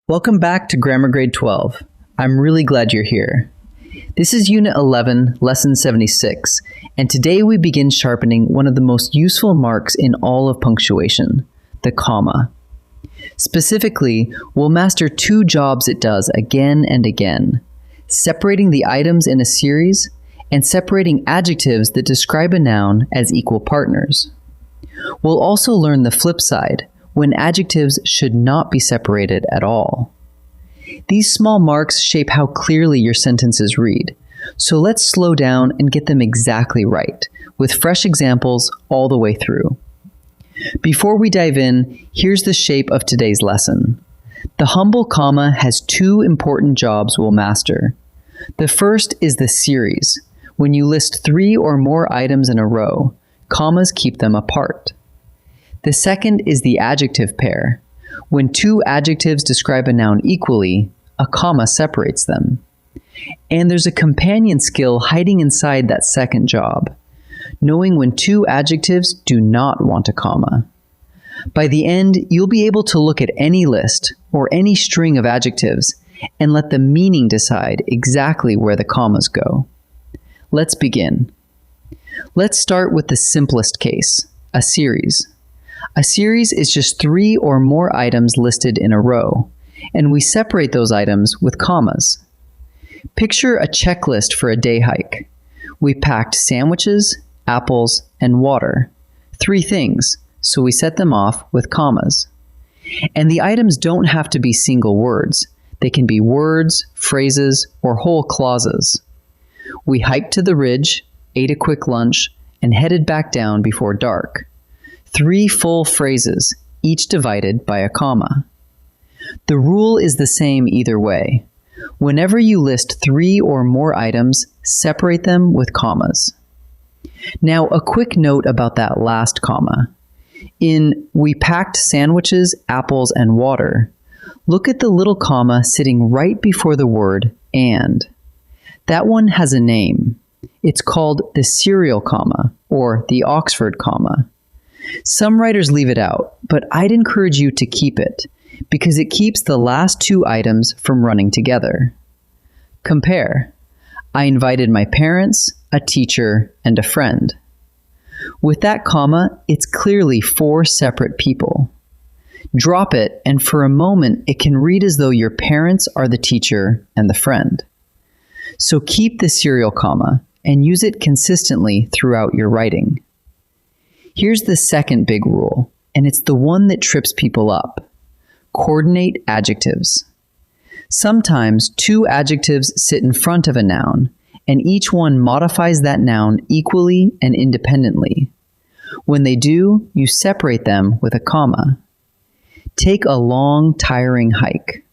Welcome back to Grammar Grade 12. I'm really glad you're here. This is Unit 11, Lesson 76, and today we begin sharpening one of the most useful marks in all of punctuation, the comma. Specifically, we'll master two jobs it does again and again, separating the items in a series and separating adjectives that describe a noun as equal partners. We'll also learn the flip side, when adjectives should not be separated at all. These small marks shape how clearly your sentences read, so let's slow down and get them exactly right, with fresh examples all the way through. Before we dive in, here's the shape of today's lesson. The humble comma has two important jobs we'll master. The first is the series. When you list three or more items in a row, commas keep them apart. The second is the adjective pair. When two adjectives describe a noun equally, a comma separates them. And there's a companion skill hiding inside that second job, knowing when two adjectives do not want a comma. By the end, you'll be able to look at any list or any string of adjectives and let the meaning decide exactly where the commas go. Let's begin. Let's start with the simplest case, a series. A series is just three or more items listed in a row, and we separate those items with commas. Picture a checklist for a day hike. We packed sandwiches, apples, and water. Three things, so we set them off with commas. And the items don't have to be single words. They can be words, phrases, or whole clauses. We hiked to the ridge, ate a quick lunch, and headed back down before dark. Three full phrases, each divided by a comma. The rule is the same either way. Whenever you list three or more items, separate them with commas. Now, a quick note about that last comma. In "we packed sandwiches, apples, and water," look at the little comma sitting right before the word "and." That one has a name. It's called the serial comma, or the Oxford comma. Some writers leave it out, but I'd encourage you to keep it, because it keeps the last two items from running together. Compare. I invited my parents, a teacher, and a friend. With that comma, it's clearly four separate people. Drop it, and for a moment, it can read as though your parents are the teacher and the friend. So keep the serial comma, and use it consistently throughout your writing. Here's the second big rule, and it's the one that trips people up. Coordinate adjectives. Sometimes two adjectives sit in front of a noun, and each one modifies that noun equally and independently. When they do, you separate them with a comma. Take a long, tiring hike.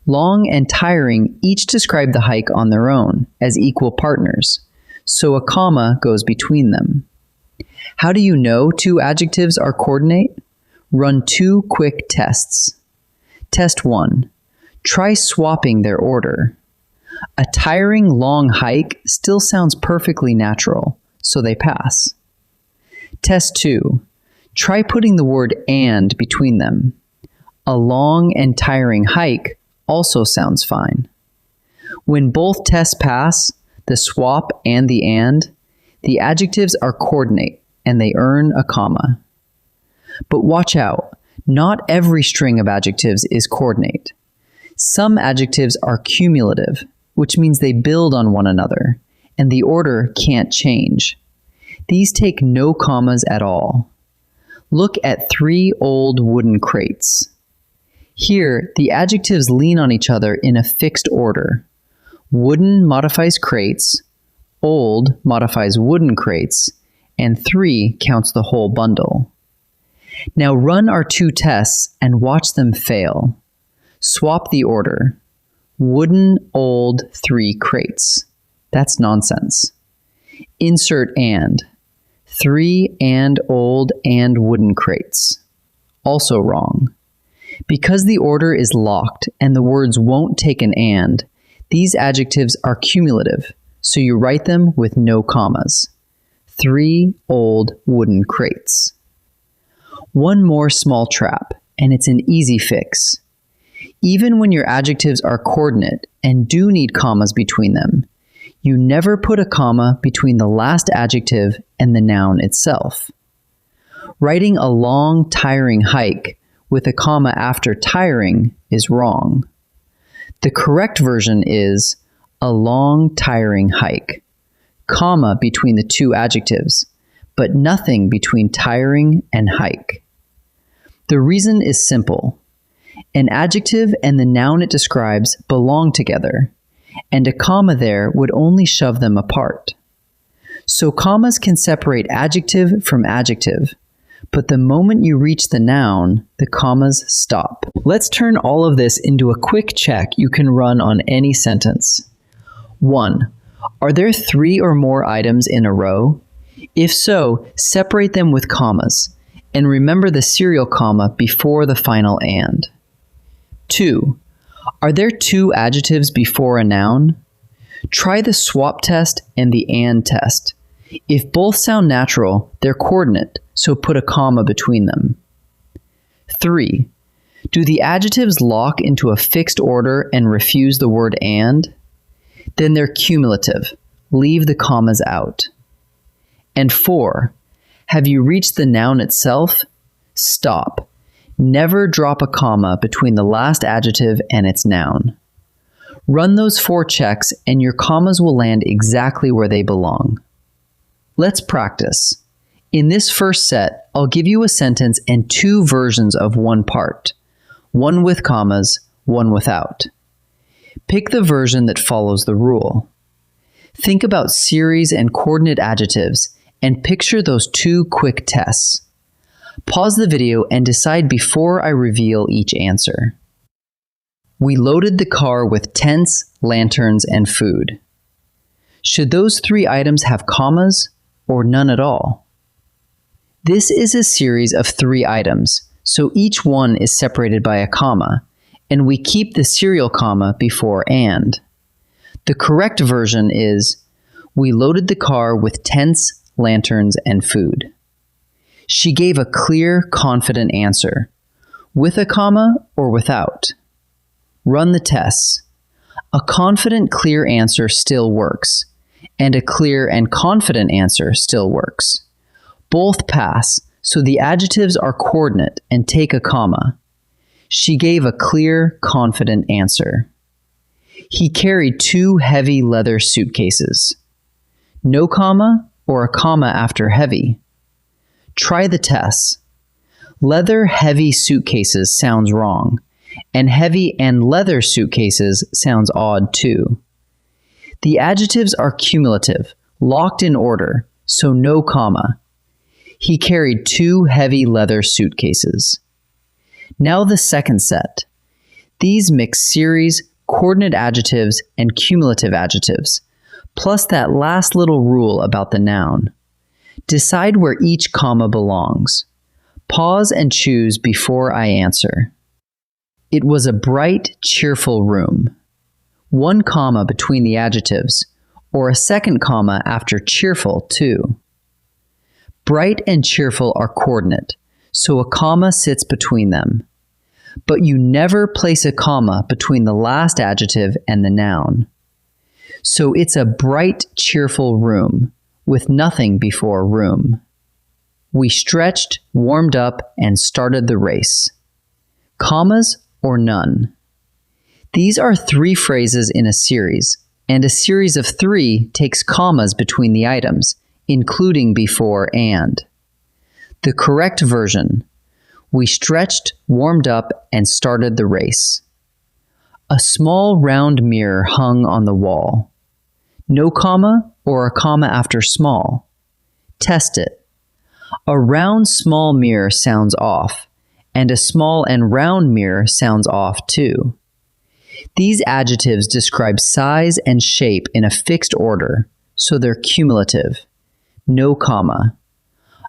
Long and tiring each describe the hike on their own as equal partners, so a comma goes between them. How do you know two adjectives are coordinate? Run two quick tests. Test 1. Try swapping their order. A tiring long hike still sounds perfectly natural, so they pass. Test 2. Try putting the word "and" between them. A long and tiring hike also sounds fine. When both tests pass, the swap and the "and," the adjectives are coordinate, and they earn a comma. But watch out, not every string of adjectives is coordinate. Some adjectives are cumulative, which means they build on one another, and the order can't change. These take no commas at all. Look at three old wooden crates. Here, the adjectives lean on each other in a fixed order. Wooden modifies crates, old modifies wooden crates, and 3 counts the whole bundle. Now run our two tests and watch them fail. Swap the order. Wooden, old, 3 crates. That's nonsense. Insert "and." 3 and old and wooden crates. Also wrong. Because the order is locked and the words won't take an "and," these adjectives are cumulative, so you write them with no commas. 3 old wooden crates. One more small trap, and it's an easy fix. Even when your adjectives are coordinate and do need commas between them, you never put a comma between the last adjective and the noun itself. Writing a long, tiring hike with a comma after tiring is wrong. The correct version is a long, tiring hike, comma between the two adjectives, but nothing between tiring and hike. The reason is simple. An adjective and the noun it describes belong together, and a comma there would only shove them apart. So commas can separate adjective from adjective, but the moment you reach the noun, the commas stop. Let's turn all of this into a quick check you can run on any sentence. 1. Are there 3 or more items in a row? If so, separate them with commas, and remember the serial comma before the final and. 2. Are there 2 adjectives before a noun? Try the swap test and the and test. If both sound natural, they're coordinate, so put a comma between them. 3. Do the adjectives lock into a fixed order and refuse the word and? Then they're cumulative. Leave the commas out. And 4. Have you reached the noun itself? Stop. Never drop a comma between the last adjective and its noun. Run those 4 checks and your commas will land exactly where they belong. Let's practice. In this first set, I'll give you a sentence and 2 versions of one part, one with commas, one without. Pick the version that follows the rule. Think about series and coordinate adjectives and picture those 2 quick tests. Pause the video and decide before I reveal each answer. We loaded the car with tents, lanterns, and food. Should those 3 items have commas or none at all? This is a series of 3 items, so each one is separated by a comma, and we keep the serial comma before and. The correct version is, we loaded the car with tents, lanterns, and food. She gave a clear, confident answer, with a comma or without. Run the tests. A confident, clear answer still works, and a clear and confident answer still works. Both pass, so the adjectives are coordinate and take a comma. She gave a clear, confident answer. He carried 2 heavy leather suitcases. No comma or a comma after heavy. Try the tests. Leather heavy suitcases sounds wrong, and heavy and leather suitcases sounds odd too. The adjectives are cumulative, locked in order, so no comma. He carried 2 heavy leather suitcases. Now the second set. These mix series, coordinate adjectives, and cumulative adjectives, plus that last little rule about the noun. Decide where each comma belongs. Pause and choose before I answer. It was a bright, cheerful room. 1 comma between the adjectives, or a second comma after cheerful too. Bright and cheerful are coordinate, so a comma sits between them. But you never place a comma between the last adjective and the noun. So it's a bright, cheerful room, with nothing before room. We stretched, warmed up, and started the race. Commas or none? These are 3 phrases in a series, and a series of 3 takes commas between the items, including before and. The correct version: we stretched, warmed up, and started the race. A small round mirror hung on the wall. No comma or a comma after small. Test it. A round small mirror sounds off, and a small and round mirror sounds off too. These adjectives describe size and shape in a fixed order, so they're cumulative. No comma.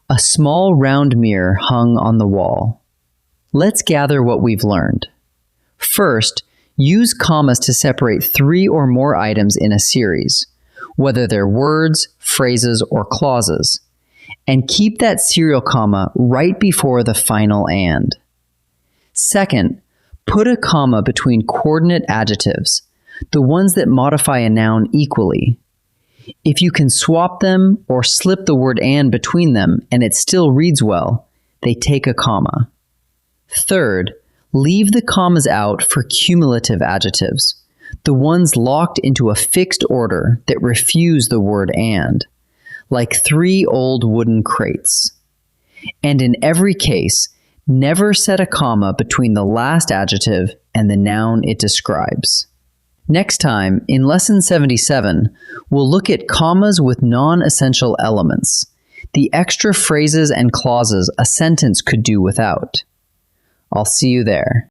A small round mirror hung on the wall. Let's gather what we've learned. First, use commas to separate 3 or more items in a series, whether they're words, phrases, or clauses, and keep that serial comma right before the final and. Second, Put a comma between coordinate adjectives, the ones that modify a noun equally. If you can swap them or slip the word and between them and it still reads well, they take a comma. Third, leave the commas out for cumulative adjectives, the ones locked into a fixed order that refuse the word and, like 3 old wooden crates. And in every case, never set a comma between the last adjective and the noun it describes. Next time, in Lesson 77, we'll look at commas with non-essential elements, the extra phrases and clauses a sentence could do without. I'll see you there.